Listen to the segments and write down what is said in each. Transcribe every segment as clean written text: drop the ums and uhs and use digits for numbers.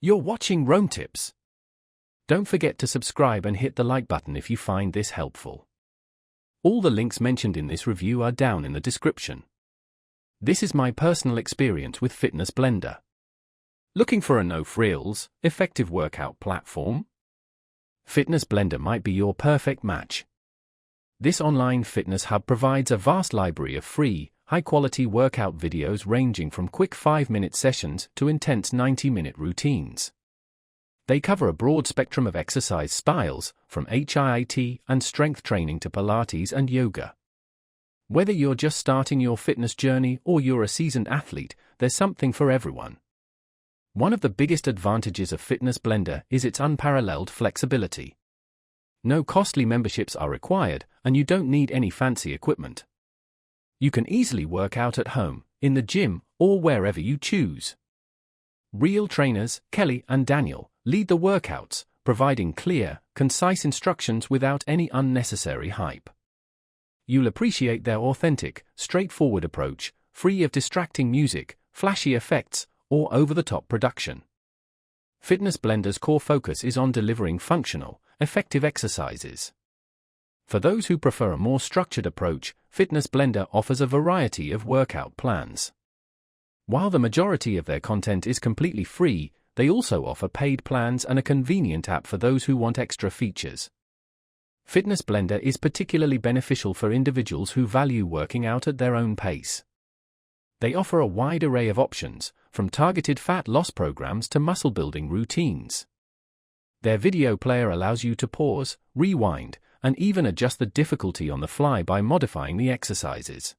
You're watching Rome Tips. Don't forget to subscribe and hit the like button if you find this helpful. All the links mentioned in this review are down in the description. This is my personal experience with Fitness Blender. Looking for a no-frills, effective workout platform? Fitness Blender might be your perfect match. This online fitness hub provides a vast library of free, high-quality workout videos ranging from quick 5-minute sessions to intense 90-minute routines. They cover a broad spectrum of exercise styles, from HIIT and strength training to Pilates and yoga. Whether you're just starting your fitness journey or you're a seasoned athlete, there's something for everyone. One of the biggest advantages of Fitness Blender is its unparalleled flexibility. No costly memberships are required, and you don't need any fancy equipment. You can easily work out at home, in the gym, or wherever you choose. Real trainers, Kelly and Daniel, lead the workouts, providing clear, concise instructions without any unnecessary hype. You'll appreciate their authentic, straightforward approach, free of distracting music, flashy effects, or over-the-top production. Fitness Blender's core focus is on delivering functional, effective exercises. For those who prefer a more structured approach, Fitness Blender offers a variety of workout plans. While the majority of their content is completely free, they also offer paid plans and a convenient app for those who want extra features. Fitness Blender is particularly beneficial for individuals who value working out at their own pace. They offer a wide array of options, from targeted fat loss programs to muscle-building routines. Their video player allows you to pause, rewind, and even adjust the difficulty on the fly by modifying the exercises.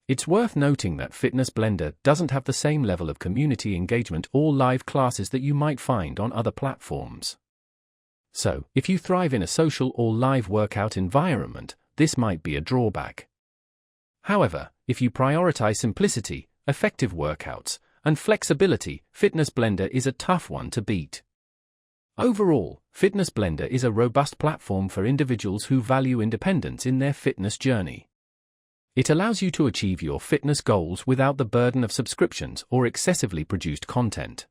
It's worth noting that Fitness Blender doesn't have the same level of community engagement or live classes that you might find on other platforms. So, if you thrive in a social or live workout environment, this might be a drawback. However, if you prioritize simplicity, effective workouts, and flexibility, Fitness Blender is a tough one to beat. Overall, Fitness Blender is a robust platform for individuals who value independence in their fitness journey. It allows you to achieve your fitness goals without the burden of subscriptions or excessively produced content.